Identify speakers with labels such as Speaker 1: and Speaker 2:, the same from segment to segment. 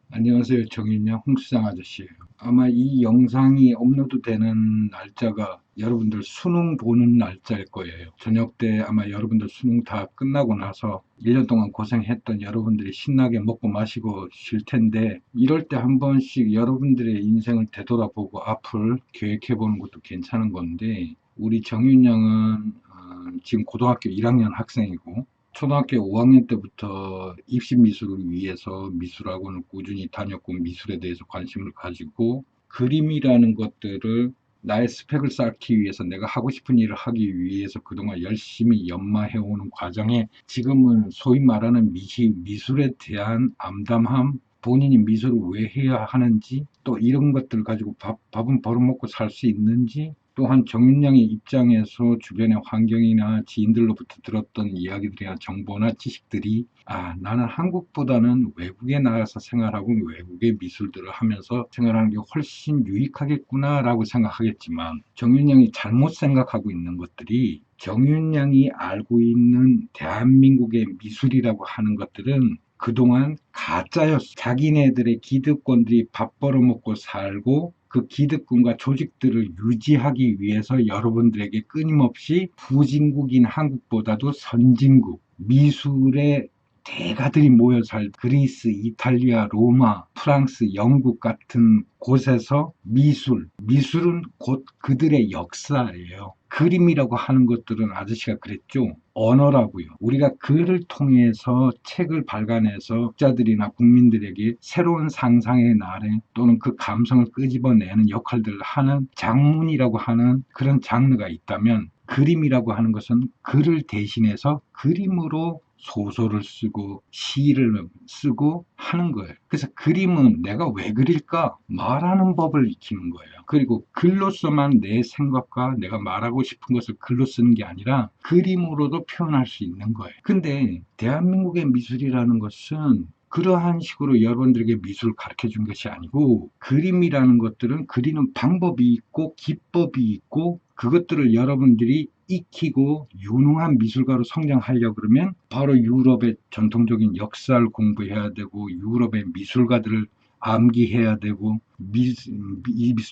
Speaker 1: 안녕하세요. 정인영 홍수장 아저씨예요. 아마 이 영상이 업로드되는 날짜가 여러분들 수능 보는 날짜일 거예요. 저녁 때 아마 여러분들 수능 다 끝나고 나서 1년 동안 고생했던 여러분들이 신나게 먹고 마시고 쉴 텐데, 이럴 때 한 번씩 여러분들의 인생을 되돌아보고 앞을 계획해 보는 것도 괜찮은 건데, 우리 정윤 양은 지금 고등학교 1학년 학생이고 초등학교 5학년 때부터 입시 미술을 위해서 미술학원을 꾸준히 다녔고, 미술에 대해서 관심을 가지고 그림이라는 것들을 나의 스펙을 쌓기 위해서, 내가 하고 싶은 일을 하기 위해서 그동안 열심히 연마해오는 과정에 지금은 소위 말하는 미술에 대한 암담함, 본인이 미술을 왜 해야 하는지, 또 이런 것들 가지고 밥은 벌어먹고 살 수 있는지, 또한 정윤영의 입장에서 주변의 환경이나 지인들로부터 들었던 이야기들이나 정보나 지식들이, 나는 한국보다는 외국에 나가서 생활하고 외국의 미술들을 하면서 생활하는 게 훨씬 유익하겠구나라고 생각하겠지만, 정윤영이 잘못 생각하고 있는 것들이, 정윤영이 알고 있는 대한민국의 미술이라고 하는 것들은 그동안 가짜였어. 자기네들의 기득권들이 밥 벌어먹고 살고 그 기득권과 조직들을 유지하기 위해서 여러분들에게 끊임없이 후진국인 한국보다도 선진국, 미술의 대가들이 모여 살 그리스, 이탈리아, 로마, 프랑스, 영국 같은 곳에서 미술은 곧 그들의 역사예요. 그림이라고 하는 것들은 아저씨가 그랬죠. 언어라고요. 우리가 글을 통해서 책을 발간해서 독자들이나 국민들에게 새로운 상상의 나래 또는 그 감성을 끄집어내는 역할들을 하는 장문이라고 하는 그런 장르가 있다면, 그림이라고 하는 것은 글을 대신해서 그림으로 소설을 쓰고 시를 쓰고 하는 거예요. 그래서 그림은 내가 왜 그릴까? 말하는 법을 익히는 거예요. 그리고 글로서만 내 생각과 내가 말하고 싶은 것을 글로 쓰는 게 아니라 그림으로도 표현할 수 있는 거예요. 근데 대한민국의 미술이라는 것은 그러한 식으로 여러분들에게 미술을 가르쳐 준 것이 아니고, 그림이라는 것들은 그리는 방법이 있고 기법이 있고, 그것들을 여러분들이 익히고 유능한 미술가로 성장하려고 그러면 바로 유럽의 전통적인 역사를 공부해야 되고, 유럽의 미술가들을 암기해야 되고,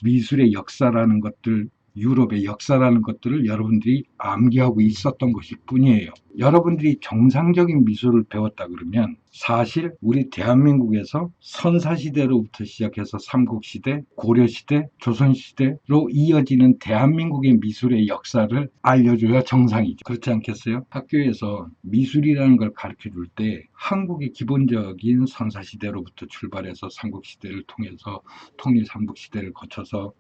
Speaker 1: 미술의 역사라는 것들, 유럽의 역사라는 것들을 여러분들이 암기하고 있었던 것일 뿐이에요. 여러분들이 정상적인 미술을 배웠다 그러면, 사실 우리 대한민국에서 선사시대로부터 시작해서 삼국시대, 고려시대, 조선시대로 이어지는 대한민국의 미술의 역사를 알려줘야 정상이죠. 그렇지 않겠어요? 학교에서 미술이라는 걸 가르쳐 줄 때 한국의 기본적인 선사시대로부터 출발해서 삼국시대를 통해서 통일 삼국시대를 거쳐서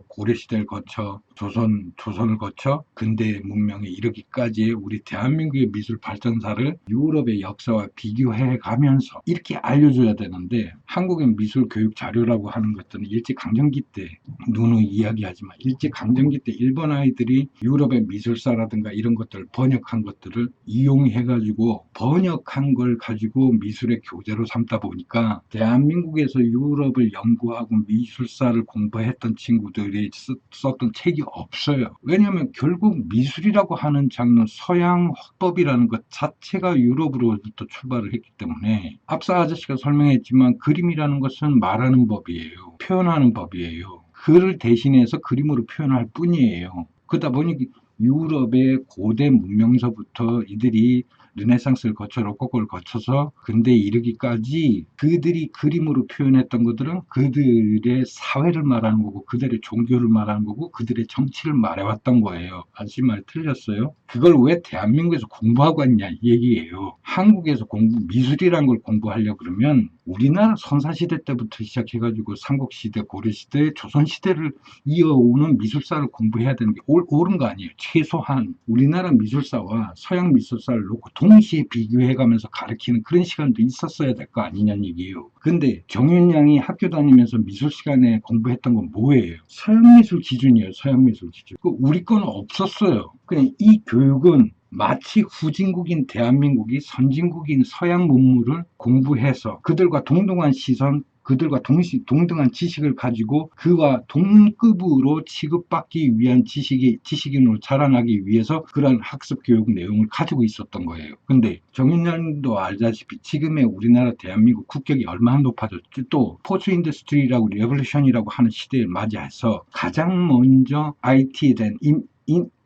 Speaker 1: 고려시대를 거쳐 조선을 거쳐 근대 문명에 이르기까지의 우리 대한민국의 미술 발전사를 유럽의 역사와 비교해 가면서 이렇게 알려줘야 되는데, 한국의 미술 교육 자료라고 하는 것들은 일제강점기 때 누누이 이야기하지만, 일제강점기 때 일본 아이들이 유럽의 미술사라든가 이런 것들 번역한 것들을 이용해가지고 번역한 걸 가지고 미술의 교재로 삼다 보니까, 대한민국에서 유럽을 연구하고 미술사를 공부했던 친구들이 썼던 책이 없어요. 왜냐하면 결국 미술이라고 하는 장르, 서양 화법이라는 것 자체가 유럽으로부터 출발을 했기 때문에, 앞서 아저씨가 설명했지만 그림이라는 것은 말하는 법이에요. 표현하는 법이에요. 글을 대신해서 그림으로 표현할 뿐이에요. 그러다 보니 유럽의 고대 문명서부터 이들이 르네상스를 거쳐 로코코를 거쳐서 근대에 이르기까지 그들이 그림으로 표현했던 것들은 그들의 사회를 말하는 거고, 그들의 종교를 말하는 거고, 그들의 정치를 말해왔던 거예요. 아저씨 말 틀렸어요? 그걸 왜 대한민국에서 공부하고 왔냐 이 얘기예요. 한국에서 미술이라는 걸 공부하려고 그러면 우리나라 선사시대 때부터 시작해가지고 삼국시대, 고려시대, 조선시대를 이어오는 미술사를 공부해야 되는 게 옳은 거 아니에요. 최소한 우리나라 미술사와 서양 미술사를 놓고 동시에 비교해가면서 가르치는 그런 시간도 있었어야 될 거 아니냐는 얘기예요. 근데 정윤양이 학교 다니면서 미술 시간에 공부했던 건 뭐예요? 서양 미술 기준이에요. 서양 미술 기준. 우리 거는 없었어요. 그냥 이 교육은 마치 후진국인 대한민국이 선진국인 서양 문물을 공부해서 그들과 동등한 시선, 그들과 동등한 지식을 가지고 그와 동급으로 취급받기 위한 지식인으로 자라나기 위해서 그러한 학습 교육 내용을 가지고 있었던 거예요. 근데 정윤현도 알다시피 지금의 우리나라 대한민국 국격이 얼마나 높아졌지. 또 포스 인더스트리라고 레볼루션이라고 하는 시대를 맞이해서 가장 먼저 IT에 대한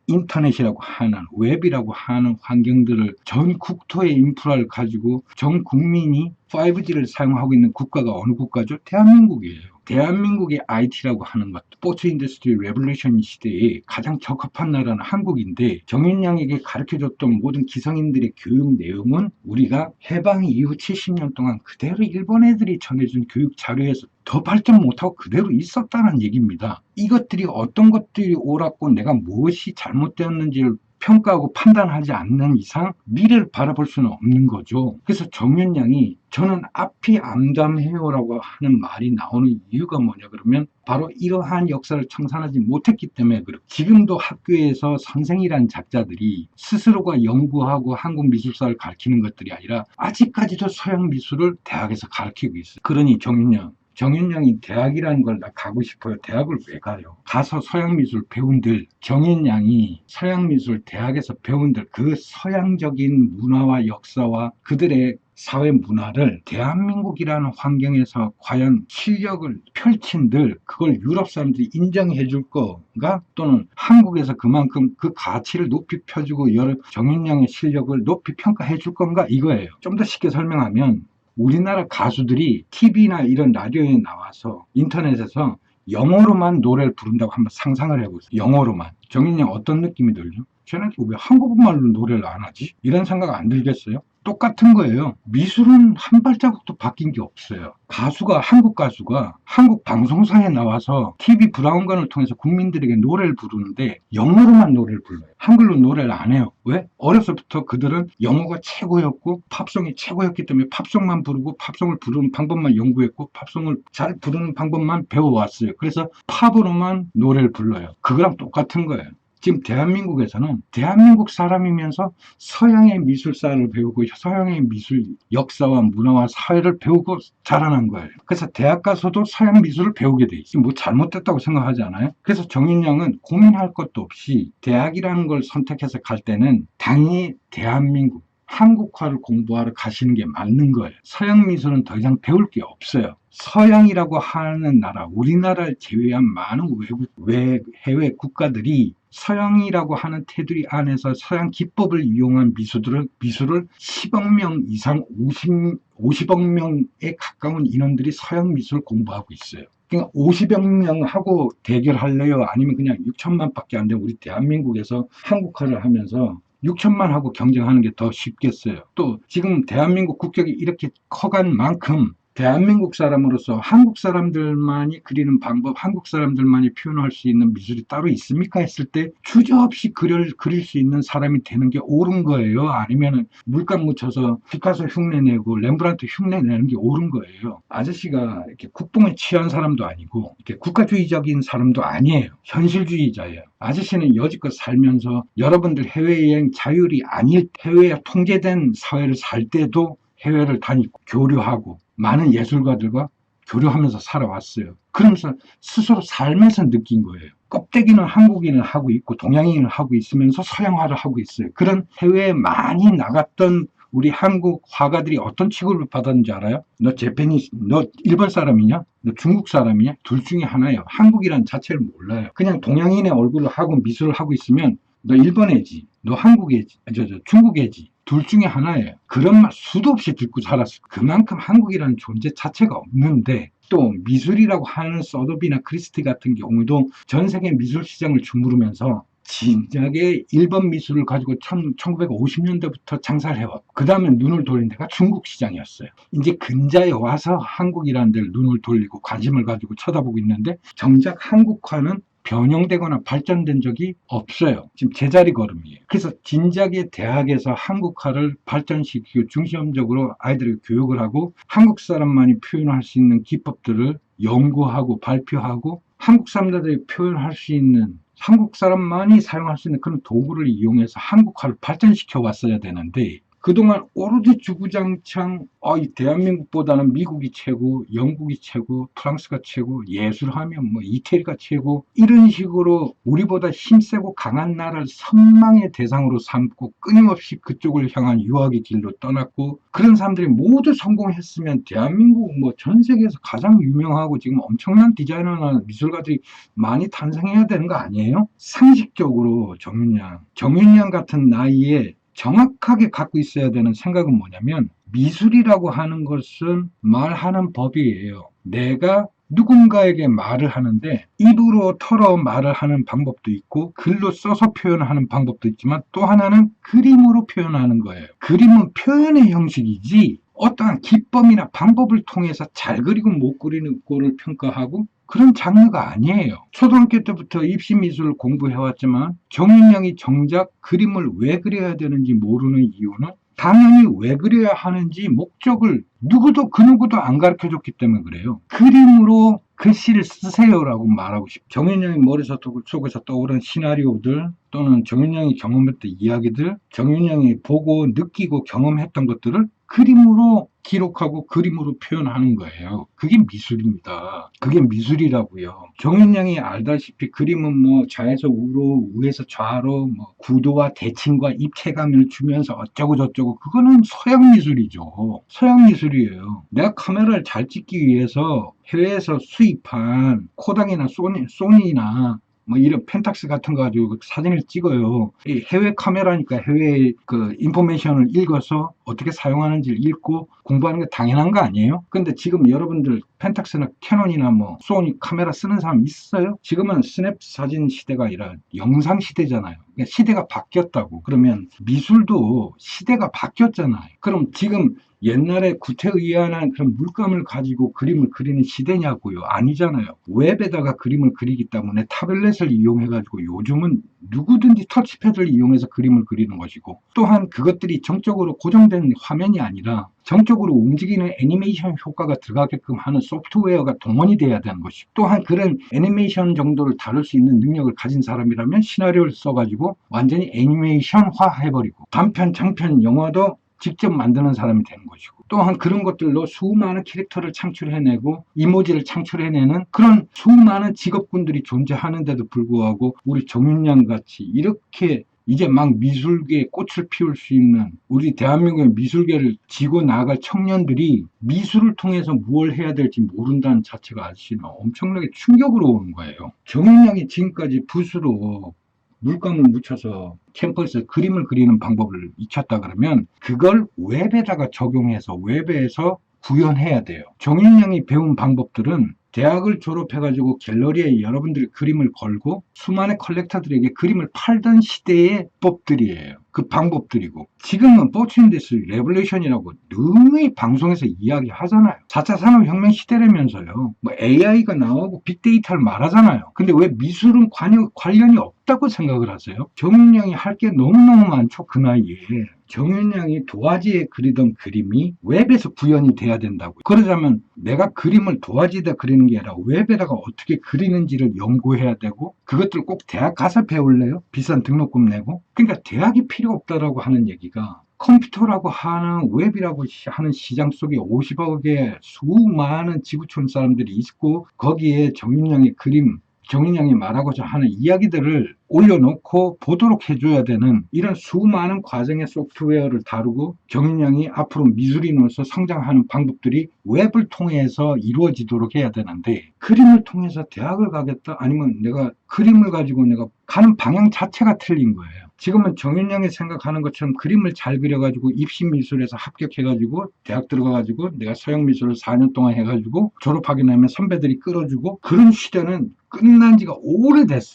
Speaker 1: 인터넷이라고 하는 웹이라고 하는 환경들을 전 국토의 인프라를 가지고 전 국민이 5G를 사용하고 있는 국가가 어느 국가죠? 대한민국이에요. 대한민국의 IT라고 하는 것, 포스 인더스트리 레볼루션 시대에 가장 적합한 나라는 한국인데 정윤양에게 가르쳐줬던 모든 기성인들의 교육 내용은 우리가 해방 이후 70년 동안 그대로 일본 애들이 전해준 교육 자료에서 더 발전 못하고 그대로 있었다는 얘기입니다. 이것들이 어떤 것들이 옳았고 내가 무엇이 잘못되었는지를 평가하고 판단하지 않는 이상 미래를 바라볼 수는 없는 거죠. 그래서 정윤양이 저는 앞이 암담해요라고 하는 말이 나오는 이유가 뭐냐 그러면 바로 이러한 역사를 청산하지 못했기 때문에 그렇고 지금도 학교에서 선생이란 작자들이 스스로가 연구하고 한국 미술사를 가르치는 것들이 아니라 아직까지도 서양 미술을 대학에서 가르치고 있어요. 그러니 정윤양이 대학이라는 걸 나 가고 싶어요. 대학을 왜 가요? 가서 서양미술 배운들, 정윤양이 서양미술 대학에서 배운들 그 서양적인 문화와 역사와 그들의 사회 문화를 대한민국이라는 환경에서 과연 실력을 펼친들 그걸 유럽 사람들이 인정해 줄 건가? 또는 한국에서 그만큼 그 가치를 높이 펴주고 정윤양의 실력을 높이 평가해 줄 건가? 이거예요. 좀 더 쉽게 설명하면 우리나라 가수들이 TV나 이런 라디오에 나와서 인터넷에서 영어로만 노래를 부른다고 한번 상상을 해보세요. 영어로만. 정인양 어떤 느낌이 들죠? 쟤는 왜 한국말로 노래를 안 하지? 이런 생각 안 들겠어요? 똑같은 거예요. 미술은 한 발자국도 바뀐 게 없어요. 한국 가수가 한국 방송사에 나와서 TV 브라운관을 통해서 국민들에게 노래를 부르는데 영어로만 노래를 불러요. 한글로 노래를 안 해요. 왜? 어려서부터 그들은 영어가 최고였고 팝송이 최고였기 때문에 팝송만 부르고 팝송을 부르는 방법만 연구했고 팝송을 잘 부르는 방법만 배워왔어요. 그래서 팝으로만 노래를 불러요. 그거랑 똑같은 거예요. 지금 대한민국에서는 대한민국 사람이면서 서양의 미술사를 배우고 서양의 미술 역사와 문화와 사회를 배우고 자라난 거예요. 그래서 대학 가서도 서양 미술을 배우게 돼 있어요. 뭐 잘못됐다고 생각하지 않아요? 그래서 정인양은 고민할 것도 없이 대학이라는 걸 선택해서 갈 때는 당연히 대한민국 한국화를 공부하러 가시는 게 맞는 거예요. 서양 미술은 더 이상 배울 게 없어요. 서양이라고 하는 나라, 우리나라를 제외한 많은 해외 국가들이 서양이라고 하는 테두리 안에서 서양 기법을 이용한 미술을 10억 명 이상 50억 명에 가까운 인원들이 서양 미술을 공부하고 있어요. 그러니까 50억 명하고 대결할래요? 아니면 그냥 6천만 밖에 안 되는 우리 대한민국에서 한국화를 하면서 6천만 하고 경쟁하는 게 더 쉽겠어요. 또 지금 대한민국 국격이 이렇게 커간 만큼 대한민국 사람으로서 한국 사람들만이 그리는 방법, 한국 사람들만이 표현할 수 있는 미술이 따로 있습니까? 했을 때 주저없이 그릴 수 있는 사람이 되는 게 옳은 거예요? 아니면은 물감 묻혀서 피카소 흉내내고 렘브란트 흉내내는 게 옳은 거예요? 아저씨가 이렇게 국뽕에 취한 사람도 아니고 이렇게 국가주의적인 사람도 아니에요. 현실주의자예요. 아저씨는 여지껏 살면서 여러분들 해외여행 자율이 아닐 해외에 통제된 사회를 살 때도 해외를 다니고 교류하고 많은 예술가들과 교류하면서 살아왔어요. 그러면서 스스로 살면서 느낀 거예요. 껍데기는 한국인을 하고 있고 동양인을 하고 있으면서 서양화를 하고 있어요. 그런 해외에 많이 나갔던 우리 한국 화가들이 어떤 취급을 받았는지 알아요? 너 일본 사람이냐? 너 중국 사람이냐? 둘 중에 하나예요. 한국이란 자체를 몰라요. 그냥 동양인의 얼굴을 하고 미술을 하고 있으면 너 일본 애지, 너 한국 애지, 중국 애지. 둘 중에 하나예요. 그런 말 수도 없이 듣고 살았어요. 그만큼 한국이라는 존재 자체가 없는데 또 미술이라고 하는 서도비나 크리스티 같은 경우도 전 세계 미술 시장을 주무르면서 진작에 일본 미술을 가지고 1950년대부터 장사를 해왔고 그 다음에 눈을 돌린 데가 중국 시장이었어요. 이제 근자에 와서 한국이라는 데를 눈을 돌리고 관심을 가지고 쳐다보고 있는데 정작 한국화는 변형되거나 발전된 적이 없어요. 지금 제자리 걸음이에요. 그래서 진작에 대학에서 한국화를 발전시키고 중심적으로 아이들에게 교육을 하고 한국 사람만이 표현할 수 있는 기법들을 연구하고 발표하고 한국 사람들이 표현할 수 있는 한국 사람만이 사용할 수 있는 그런 도구를 이용해서 한국화를 발전시켜 왔어야 되는데 그동안 오로지 주구장창 이 대한민국보다는 미국이 최고, 영국이 최고, 프랑스가 최고, 예술하면 뭐 이태리가 최고 이런 식으로 우리보다 힘세고 강한 나라를 선망의 대상으로 삼고 끊임없이 그쪽을 향한 유학의 길로 떠났고 그런 사람들이 모두 성공했으면 대한민국 뭐 전 세계에서 가장 유명하고 지금 엄청난 디자이너나 미술가들이 많이 탄생해야 되는 거 아니에요? 상식적으로 정윤양 같은 나이에 정확하게 갖고 있어야 되는 생각은 뭐냐면 미술이라고 하는 것은 말하는 법이에요. 내가 누군가에게 말을 하는데 입으로 털어 말을 하는 방법도 있고 글로 써서 표현하는 방법도 있지만 또 하나는 그림으로 표현하는 거예요. 그림은 표현의 형식이지 어떠한 기법이나 방법을 통해서 잘 그리고 못 그리는 꼴을 평가하고 그런 장르가 아니에요. 초등학교 때부터 입시미술을 공부해왔지만 정윤양이 정작 그림을 왜 그려야 되는지 모르는 이유는 당연히 왜 그려야 하는지 목적을 그 누구도 안 가르쳐줬기 때문에 그래요. 그림으로 글씨를 쓰세요라고 말하고 싶어요. 정윤양이 머릿속에서 떠오른 시나리오들 또는 정윤양이 경험했던 이야기들, 정윤양이 보고 느끼고 경험했던 것들을 그림으로 기록하고 그림으로 표현하는 거예요. 그게 미술입니다. 그게 미술이라고요. 정윤양이 알다시피 그림은 뭐 좌에서 우로, 우에서 좌로 뭐 구도와 대칭과 입체감을 주면서 어쩌고 저쩌고 그거는 서양 미술이죠. 서양 미술이에요. 내가 카메라를 잘 찍기 위해서 해외에서 수입한 코닥이나 소니나 뭐 이런 펜탁스 같은 거 가지고 사진을 찍어요. 이 해외 카메라니까 해외 그 인포메이션을 읽어서 어떻게 사용하는지를 읽고 공부하는 게 당연한 거 아니에요? 근데 지금 여러분들 펜탁스나 캐논이나 뭐 소니 카메라 쓰는 사람 있어요? 지금은 스냅 사진 시대가 아니라 영상 시대잖아요. 그러니까 시대가 바뀌었다고. 그러면 미술도 시대가 바뀌었잖아요. 그럼 지금 옛날에 구태의연한 그런 물감을 가지고 그림을 그리는 시대냐고요? 아니잖아요. 웹에다가 그림을 그리기 때문에 타블렛을 이용해가지고 요즘은 누구든지 터치패드를 이용해서 그림을 그리는 것이고 또한 그것들이 정적으로 고정된 화면이 아니라 정적으로 움직이는 애니메이션 효과가 들어가게끔 하는 소프트웨어가 동원이 돼야 되는 것이고 또한 그런 애니메이션 정도를 다룰 수 있는 능력을 가진 사람이라면 시나리오를 써가지고 완전히 애니메이션화 해버리고 단편, 장편 영화도 직접 만드는 사람이 되는 것이고 또한 그런 것들로 수많은 캐릭터를 창출해내고 이모지를 창출해내는 그런 수많은 직업군들이 존재하는데도 불구하고 우리 정윤양 같이 이렇게 이제 막 미술계에 꽃을 피울 수 있는 우리 대한민국의 미술계를 지고 나갈 청년들이 미술을 통해서 무엇을 해야 될지 모른다는 자체가 아저씨는 엄청나게 충격으로 오는 거예요. 정윤양이 지금까지 붓으로 물감을 묻혀서 캠퍼스에 그림을 그리는 방법을 익혔다 그러면 그걸 웹에다가 적용해서 웹에서 구현해야 돼요. 정윤양이 배운 방법들은 대학을 졸업해가지고 갤러리에 여러분들이 그림을 걸고 수많은 컬렉터들에게 그림을 팔던 시대의 법들이에요. 그 방법들이고 지금은 포춘데스 레볼루션이라고 능히 방송에서 이야기하잖아요. 4차 산업혁명 시대라면서요. 뭐 AI가 나오고 빅데이터를 말하잖아요. 근데 왜 미술은 관련이 없다고 생각을 하세요? 정윤양이 할 게 너무너무 많죠. 그 나이에. 정윤양이 도화지에 그리던 그림이 웹에서 구현이 돼야 된다고요. 그러자면 내가 그림을 도화지에다 그리는 게 아니라 웹에다가 어떻게 그리는지를 연구해야 되고 그것들 꼭 대학 가서 배울래요? 비싼 등록금 내고? 그러니까 대학이 필요 없다라고 하는 얘기가 컴퓨터라고 하는 웹이라고 하는 시장 속에 50억의 수많은 지구촌 사람들이 있고 거기에 정윤양의 그림 정인양이 말하고자 하는 이야기들을 올려놓고 보도록 해줘야 되는 이런 수많은 과정의 소프트웨어를 다루고 정인양이 앞으로 미술인으로서 성장하는 방법들이 웹을 통해서 이루어지도록 해야 되는데 그림을 통해서 대학을 가겠다? 아니면 내가 그림을 가지고 내가 가는 방향 자체가 틀린 거예요. 지금은 정윤양이 생각하는 것처럼 그림을 잘 그려가지고 입시미술에서 합격해가지고 대학 들어가가지고 내가 서양미술을 4년 동안 해가지고 졸업하게 되면 선배들이 끌어주고 그런 시대는 끝난 지가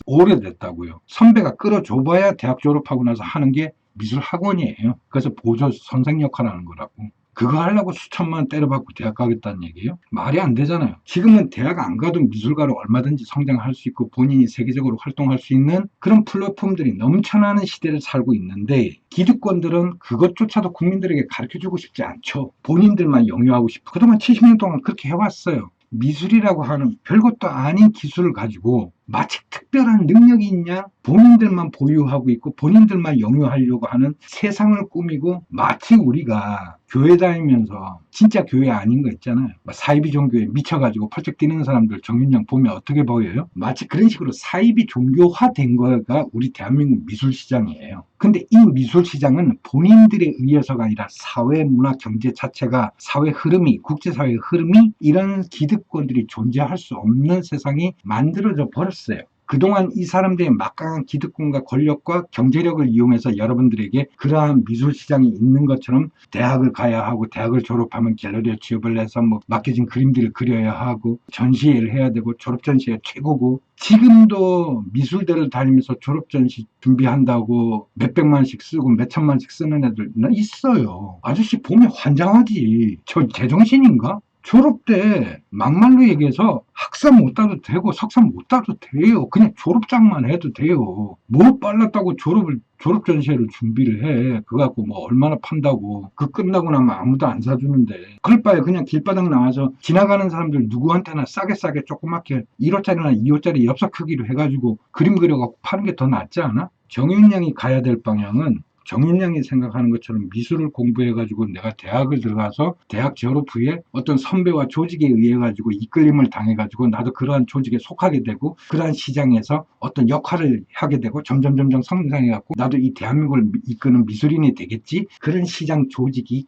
Speaker 1: 오래됐다고요. 선배가 끌어줘봐야 대학 졸업하고 나서 하는 게 미술학원이에요. 그래서 보조 선생 역할을 하는 거라고. 그거 하려고 수천만 원 때려받고 대학 가겠다는 얘기예요? 말이 안 되잖아요. 지금은 대학 안 가도 미술가로 얼마든지 성장할 수 있고 본인이 세계적으로 활동할 수 있는 그런 플랫폼들이 넘쳐나는 시대를 살고 있는데 기득권들은 그것조차도 국민들에게 가르쳐주고 싶지 않죠. 본인들만 영유하고 싶어. 그동안 70년 동안 그렇게 해왔어요. 미술이라고 하는 별것도 아닌 기술을 가지고 마치 특별한 능력이 있냐? 본인들만 보유하고 있고 본인들만 영유하려고 하는 세상을 꾸미고, 마치 우리가 교회 다니면서 진짜 교회 아닌 거 있잖아요. 사이비 종교에 미쳐가지고 펄쩍 뛰는 사람들 정윤영 보면 어떻게 보여요? 마치 그런 식으로 사이비 종교화된 거가 우리 대한민국 미술시장이에요. 근데 이 미술시장은 본인들에 의해서가 아니라 사회, 문화, 경제 자체가, 사회 흐름이, 국제사회의 흐름이 이런 기득권들이 존재할 수 없는 세상이 만들어져 버렸어요. 그동안 이 사람들의 막강한 기득권과 권력과 경제력을 이용해서 여러분들에게 그러한 미술시장이 있는 것처럼 대학을 가야 하고, 대학을 졸업하면 갤러리에 취업을 해서 뭐 맡겨진 그림들을 그려야 하고, 전시회를 해야 되고, 졸업전시회 최고고, 지금도 미술대를 다니면서 졸업전시 준비한다고 몇백만씩 쓰고 몇천만씩 쓰는 애들 있어요. 아저씨 보면 환장하지. 저 제정신인가? 졸업 때 막말로 얘기해서 학사 못 따도 되고 석사 못 따도 돼요. 그냥 졸업장만 해도 돼요. 뭐 빨랐다고 졸업 전시회를 준비를 해. 그거 갖고 뭐 얼마나 판다고. 그 끝나고 나면 아무도 안 사주는데. 그럴 바에 그냥 길바닥 나와서 지나가는 사람들 누구한테나 싸게 조그맣게 1호짜리나 2호짜리 엽서 크기로 해가지고 그림 그려갖고 파는 게 더 낫지 않아? 정윤양이 가야 될 방향은, 정윤양이 생각하는 것처럼 미술을 공부해가지고 내가 대학을 들어가서 대학 졸업 후에 어떤 선배와 조직에 의해 가지고 이끌림을 당해가지고 나도 그러한 조직에 속하게 되고, 그러한 시장에서 어떤 역할을 하게 되고 점점 성장해갖고 나도 이 대한민국을 이끄는 미술인이 되겠지. 그런 시장 조직이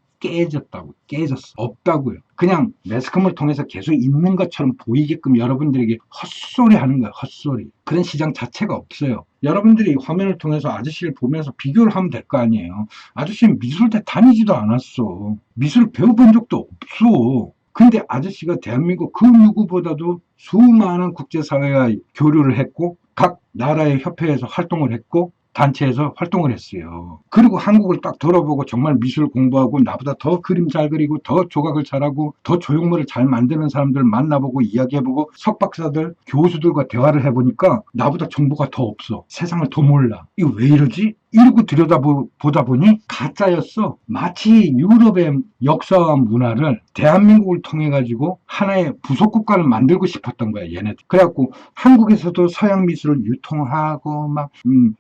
Speaker 1: 깨졌어. 없다고요. 그냥 매스컴을 통해서 계속 있는 것처럼 보이게끔 여러분들에게 헛소리 하는 거예요. 헛소리. 그런 시장 자체가 없어요. 여러분들이 화면을 통해서 아저씨를 보면서 비교를 하면 될 거 아니에요. 아저씨는 미술대 다니지도 않았어. 미술 배워본 적도 없어. 근데 아저씨가 대한민국 그 누구보다도 수많은 국제사회와 교류를 했고, 각 나라의 협회에서 활동을 했고, 단체에서 활동을 했어요. 그리고 한국을 딱 돌아보고 정말 미술 공부하고 나보다 더 그림 잘 그리고 더 조각을 잘하고 더 조형물을 잘 만드는 사람들 만나보고 이야기해보고 석박사들, 교수들과 대화를 해보니까 나보다 정보가 더 없어. 세상을 더 몰라. 이거 왜 이러지? 이러고 들여다보다 보니 가짜였어. 마치 유럽의 역사와 문화를 대한민국을 통해 가지고 하나의 부속국가를 만들고 싶었던 거야, 얘네들. 그래갖고 한국에서도 서양 미술을 유통하고 막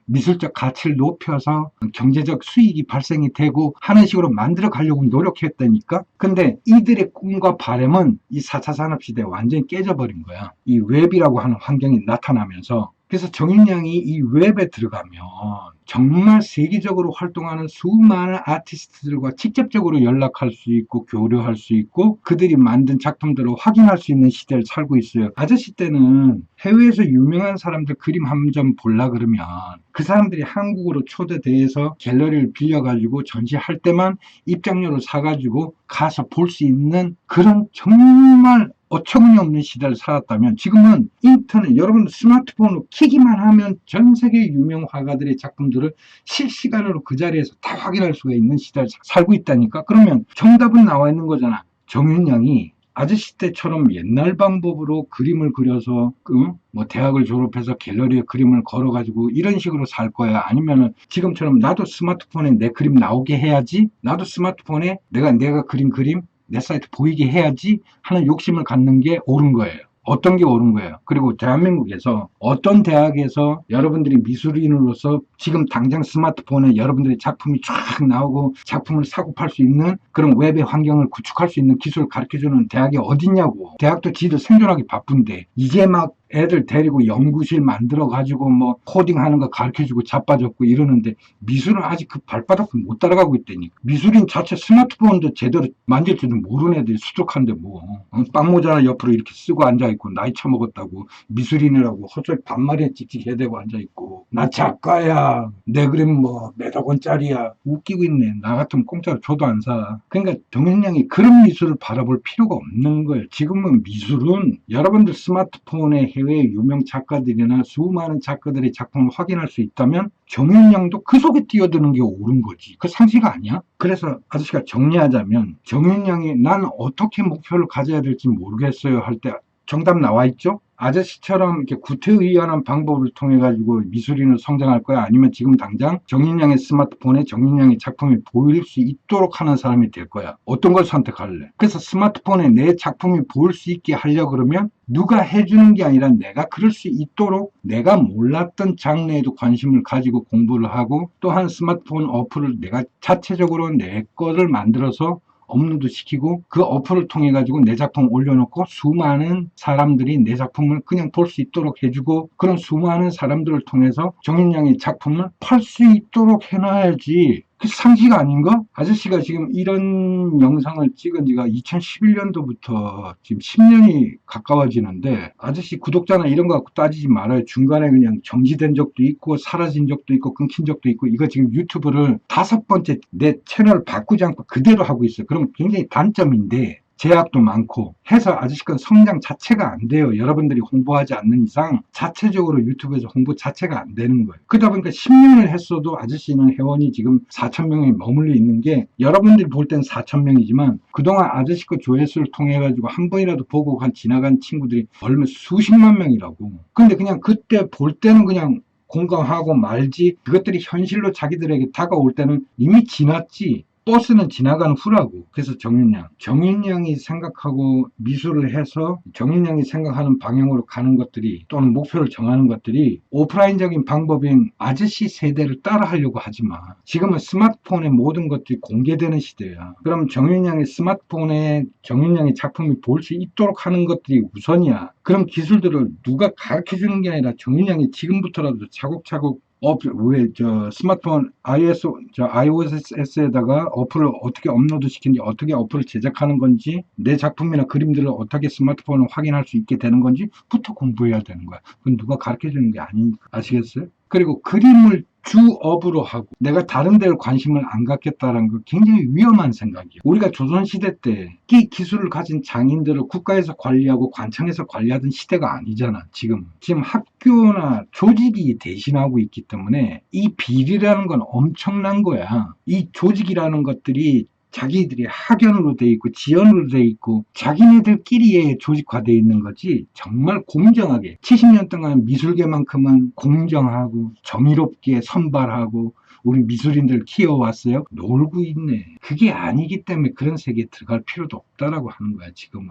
Speaker 1: 미술적 가치를 높여서 경제적 수익이 발생이 되고 하는 식으로 만들어 가려고 노력했다니까. 근데 이들의 꿈과 바람은 이 4차 산업시대에 완전히 깨져버린 거야. 이 웹이라고 하는 환경이 나타나면서. 그래서 정윤양이 이 웹에 들어가면 정말 세계적으로 활동하는 수많은 아티스트들과 직접적으로 연락할 수 있고 교류할 수 있고 그들이 만든 작품들을 확인할 수 있는 시대를 살고 있어요. 아저씨 때는 해외에서 유명한 사람들 그림 한 점 볼라 그러면 그 사람들이 한국으로 초대돼서 갤러리를 빌려가지고 전시할 때만 입장료를 사가지고 가서 볼 수 있는 그런 정말 어처구니 없는 시대를 살았다면, 지금은 인터넷, 여러분 스마트폰으로 키기만 하면 전 세계 유명 화가들의 작품들을 실시간으로 그 자리에서 다 확인할 수가 있는 시대를 살고 있다니까. 그러면 정답은 나와 있는 거잖아. 정윤양이 아저씨 때처럼 옛날 방법으로 그림을 그려서 뭐 대학을 졸업해서 갤러리에 그림을 걸어가지고 이런 식으로 살 거야? 아니면은 지금처럼 나도 스마트폰에 내 그림 나오게 해야지, 나도 스마트폰에 내가 그린 그림 내 사이트 보이게 해야지 하는 욕심을 갖는 게 옳은 거예요. 어떤 게 옳은 거예요. 그리고 대한민국에서 어떤 대학에서 여러분들이 미술인으로서 지금 당장 스마트폰에 여러분들의 작품이 쫙 나오고 작품을 사고 팔 수 있는 그런 웹의 환경을 구축할 수 있는 기술을 가르쳐주는 대학이 어딨냐고. 대학도 지들 생존하기 바쁜데 이제 막 애들 데리고 연구실 만들어가지고 뭐 코딩하는 거 가르쳐주고 자빠졌고 이러는데 미술은 아직 그 발바닥도 못 따라가고 있다니. 미술인 자체 스마트폰도 제대로 만질 줄도 모르는 애들이 수족한데 뭐 빵모자 옆으로 이렇게 쓰고 앉아있고 나이 처먹었다고 미술인이라고 헛소리 반말에 찍찍해대고 앉아있고 나 작가야 내 그림 뭐 몇억 원짜리야 웃기고 있네. 나 같으면 공짜로 줘도 안 사. 그러니까 정윤양이 그런 미술을 바라볼 필요가 없는 거예요. 지금은 미술은 여러분들 스마트폰에 해외 유명 작가들이나 수많은 작가들의 작품을 확인할 수 있다면 정윤양도 그 속에 뛰어드는 게 옳은 거지. 그 상식 아니야? 그래서 아저씨가 정리하자면 정윤양이 난 어떻게 목표를 가져야 될지 모르겠어요 할 때 정답 나와 있죠? 아저씨처럼 이렇게 구태의연한 방법을 통해 가지고 미술인으로 성장할 거야? 아니면 지금 당장 정인양의 스마트폰에 정인양의 작품이 보일 수 있도록 하는 사람이 될 거야? 어떤 걸 선택할래? 그래서 스마트폰에 내 작품이 보일 수 있게 하려고 그러면 누가 해주는 게 아니라 내가 그럴 수 있도록 내가 몰랐던 장르에도 관심을 가지고 공부를 하고, 또한 스마트폰 어플을 내가 자체적으로 내 거를 만들어서 업로드 시키고 그 어플을 통해 가지고 내 작품 올려놓고 수많은 사람들이 내 작품을 그냥 볼 수 있도록 해주고, 그런 수많은 사람들을 통해서 정인양의 작품을 팔 수 있도록 해놔야지. 그 상식 아닌가? 아저씨가 지금 이런 영상을 찍은 지가 2011년도부터 지금 10년이 가까워지는데, 아저씨 구독자나 이런 거 갖고 따지지 말아요. 중간에 그냥 정지된 적도 있고 사라진 적도 있고 끊긴 적도 있고, 이거 지금 유튜브를 5번째 내 채널을 바꾸지 않고 그대로 하고 있어요. 그럼 굉장히 단점인데 제약도 많고 해서 아저씨건 성장 자체가 안 돼요. 여러분들이 홍보하지 않는 이상 자체적으로 유튜브에서 홍보 자체가 안 되는 거예요. 그러다 보니까 10년을 했어도 아저씨는 회원이 지금 4,000명에 머물러 있는 게, 여러분들이 볼 땐 4,000명이지만 그동안 아저씨 거 조회수를 통해 가지고 한 번이라도 보고 지나간 친구들이 얼마 수십만 명이라고. 근데 그냥 그때 볼 때는 그냥 공감하고 말지, 그것들이 현실로 자기들에게 다가올 때는 이미 지났지. 버스는 지나간 후라고. 그래서 정인양이 생각하고 미술을 해서 정인양이 생각하는 방향으로 가는 것들이, 또는 목표를 정하는 것들이 오프라인적인 방법인 아저씨 세대를 따라하려고 하지 마. 지금은 스마트폰에 모든 것들이 공개되는 시대야. 그럼 정인양의 스마트폰에 정인양의 작품이 볼 수 있도록 하는 것들이 우선이야. 그럼 기술들을 누가 가르쳐 주는 게 아니라 정인양이 지금부터라도 차곡차곡 스마트폰 iOS에다가 어플을 어떻게 업로드 시키는지, 어떻게 어플을 제작하는 건지, 내 작품이나 그림들을 어떻게 스마트폰으로 확인할 수 있게 되는 건지부터 공부해야 되는 거야. 그건 누가 가르쳐 주는 게 아니니까. 아시겠어요? 그리고 그림을 주업으로 하고 내가 다른 데를 관심을 안 갖겠다는 거 굉장히 위험한 생각이에요. 우리가 조선시대 때 이 기술을 가진 장인들을 국가에서 관리하고 관청에서 관리하던 시대가 아니잖아. 지금 학교나 조직이 대신하고 있기 때문에 이 비리라는 건 엄청난 거야. 이 조직이라는 것들이 자기들이 학연으로 돼 있고 지연으로 돼 있고 자기네들끼리의 조직화되어 있는 거지, 정말 공정하게 70년 동안 미술계만큼은 공정하고 정의롭게 선발하고 우리 미술인들 키워왔어요. 놀고 있네. 그게 아니기 때문에 그런 세계에 들어갈 필요도 없다라고 하는 거야 지금은.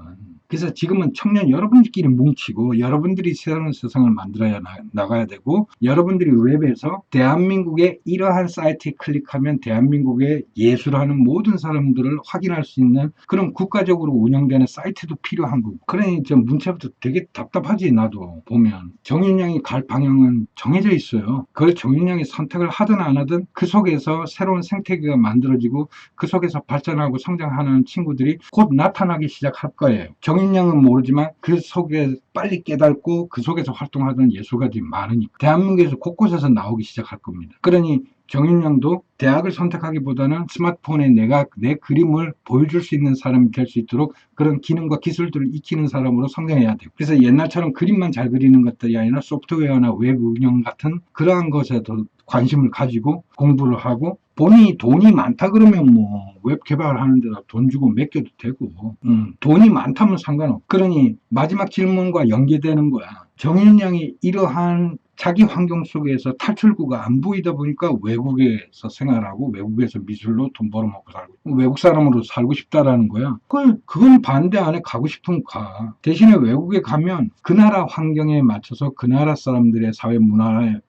Speaker 1: 그래서 지금은 청년 여러분들끼리 뭉치고 여러분들이 새로운 세상을 만들어야 나가야 되고, 여러분들이 웹에서 대한민국의 이러한 사이트에 클릭하면 대한민국의 예술하는 모든 사람들을 확인할 수 있는 그런 국가적으로 운영되는 사이트도 필요한 거고. 그러니 좀 문체부터 되게 답답하지. 나도 보면 정인양이 갈 방향은 정해져 있어요. 그걸 정인양이 선택을 하든 안 하든 그 속에서 새로운 생태계가 만들어지고 그 속에서 발전하고 성장하는 친구들이 곧 나타나기 시작할 거예요. 정인양은 모르지만 그 속에 빨리 깨닫고 그 속에서 활동하던 예술가들이 많으니까 대한민국에서 곳곳에서 나오기 시작할 겁니다. 그러니 정인양도 대학을 선택하기보다는 스마트폰에 내가 내 그림을 보여줄 수 있는 사람이 될 수 있도록 그런 기능과 기술들을 익히는 사람으로 성장해야 돼요. 그래서 옛날처럼 그림만 잘 그리는 것들이 아니라 소프트웨어나 웹 운영 같은 그러한 것에도 관심을 가지고 공부를 하고, 본인이 돈이 많다 그러면 뭐 웹 개발하는 데다 돈 주고 맡겨도 되고, 돈이 많다면 상관없고. 그러니 마지막 질문과 연계되는 거야. 정인양이 이러한 자기 환경 속에서 탈출구가 안 보이다 보니까 외국에서 생활하고 외국에서 미술로 돈 벌어먹고 살고, 외국 사람으로 살고 싶다라는 거야. 그건 반대 안 해. 가고 싶으면 가. 대신에 외국에 가면 그 나라 환경에 맞춰서 그 나라 사람들의 사회 문화에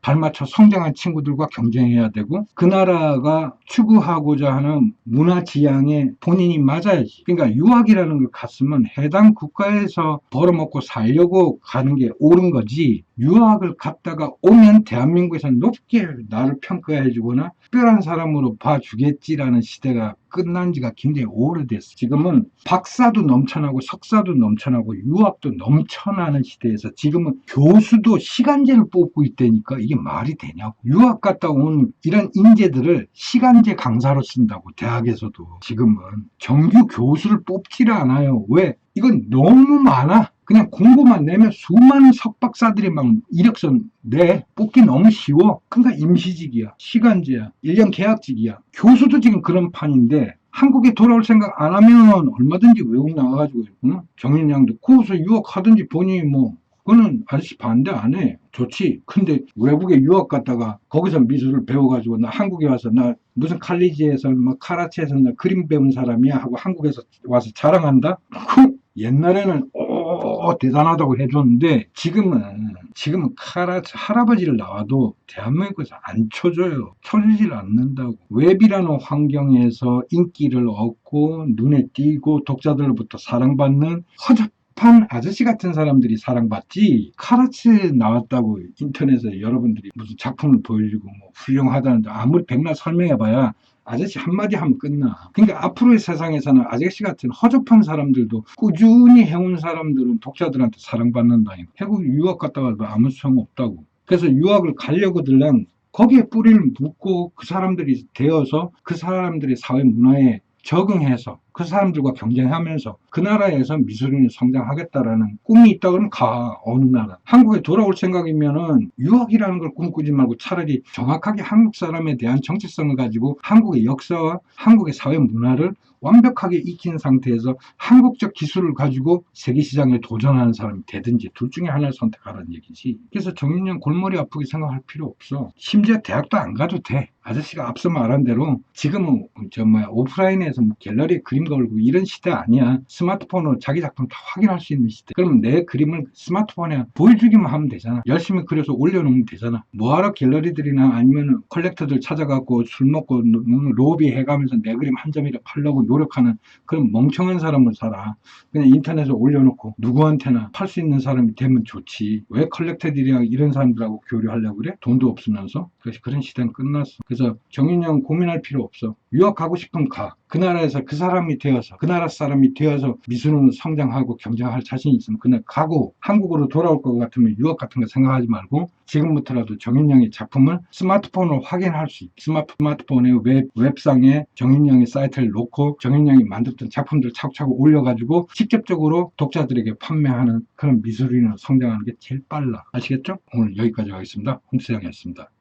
Speaker 1: 발맞춰 성장한 친구들과 경쟁해야 되고, 그 나라가 추구하고자 하는 문화 지향에 본인이 맞아야지. 그러니까 유학이라는 걸 갔으면 해당 국가에서 벌어먹고 살려고 가는 게 옳은 거지, 유학을 갔다가 오면 대한민국에서 높게 나를 평가해 주거나 특별한 사람으로 봐주겠지라는 시대가 끝난 지가 굉장히 오래됐어. 지금은 박사도 넘쳐나고 석사도 넘쳐나고 유학도 넘쳐나는 시대에서 지금은 교수도 시간제를 뽑고 있다니까 이게 말이 되냐고. 유학 갔다 온 이런 인재들을 시간제 강사로 쓴다고. 대학에서도 지금은 정규 교수를 뽑지를 않아요. 왜? 이건 너무 많아. 그냥 공고만 내면 수많은 석박사들이 막 이력서 내. 뽑기 너무 쉬워. 그러니까 임시직이야, 시간제야, 1년 계약직이야. 교수도 지금 그런 판인데 한국에 돌아올 생각 안 하면 얼마든지 외국 나가가지고 정인양도 거기서 유학하든지 본인이 뭐 그거는 아저씨 반대 안 해. 좋지. 근데 외국에 유학 갔다가 거기서 미술을 배워가지고 나 한국에 와서 나 무슨 칼리지에서 뭐 카라치에서 나 그림 배운 사람이야 하고 한국에서 와서 자랑한다? 옛날에는 대단하다고 해줬는데 지금은 카라치 할아버지를 나와도 대한민국에서 안 쳐줘요. 쳐주질 않는다고. 웹이라는 환경에서 인기를 얻고 눈에 띄고 독자들로부터 사랑받는 허접한 아저씨 같은 사람들이 사랑받지, 카라치 나왔다고 인터넷에 여러분들이 무슨 작품을 보여주고 뭐 훌륭하다는데 아무리 백날 설명해봐야 아저씨 한마디 하면 끝나. 그러니까 앞으로의 세상에서는 아저씨 같은 허접한 사람들도 꾸준히 해온 사람들은 독자들한테 사랑받는다니까. 태국 유학 갔다 와도 아무 소용 없다고. 그래서 유학을 가려고 들면 거기에 뿌리를 묻고 그 사람들이 되어서 그 사람들의 사회 문화에 적응해서 그 사람들과 경쟁하면서 그 나라에서 미술인이 성장하겠다라는 꿈이 있다 그러면 가. 어느 나라. 한국에 돌아올 생각이면은 유학이라는 걸 꿈꾸지 말고 차라리 정확하게 한국 사람에 대한 정체성을 가지고 한국의 역사와 한국의 사회 문화를 완벽하게 익힌 상태에서 한국적 기술을 가지고 세계 시장에 도전하는 사람이 되든지 둘 중에 하나를 선택하라는 얘기지. 그래서 정윤영 골머리 아프게 생각할 필요 없어. 심지어 대학도 안 가도 돼. 아저씨가 앞서 말한 대로 지금은 오프라인에서 뭐 갤러리에 그림 걸고 이런 시대 아니야. 스마트폰으로 자기 작품 다 확인할 수 있는 시대. 그럼 내 그림을 스마트폰에 보여주기만 하면 되잖아. 열심히 그려서 올려놓으면 되잖아. 뭐하러 갤러리들이나 아니면 컬렉터들 찾아가고 술 먹고 로비 해가면서 내 그림 한 점이라 팔려고 노력하는 그런 멍청한 사람을 살아. 그냥 인터넷에 올려놓고 누구한테나 팔 수 있는 사람이 되면 좋지. 왜 컬렉터들이랑 이런 사람들하고 교류하려고 그래? 돈도 없으면서. 그래서 그런 시대는 끝났어. 그래서 정윤영 고민할 필요 없어. 유학 가고 싶으면 가. 그 나라에서 그 사람이 되어서 그 나라 사람이 되어서 미술은 성장하고 경쟁할 자신이 있으면 그냥 가고, 한국으로 돌아올 것 같으면 유학 같은 거 생각하지 말고 지금부터라도 정윤영의 작품을 스마트폰으로 확인할 수 있게 스마트폰의 웹상에 정윤영의 사이트를 놓고 정윤영이 만들었던 작품들 차곡차곡 올려가지고 직접적으로 독자들에게 판매하는 그런 미술인으로 성장하는 게 제일 빨라. 아시겠죠? 오늘 여기까지 하겠습니다. 홍수영이었습니다.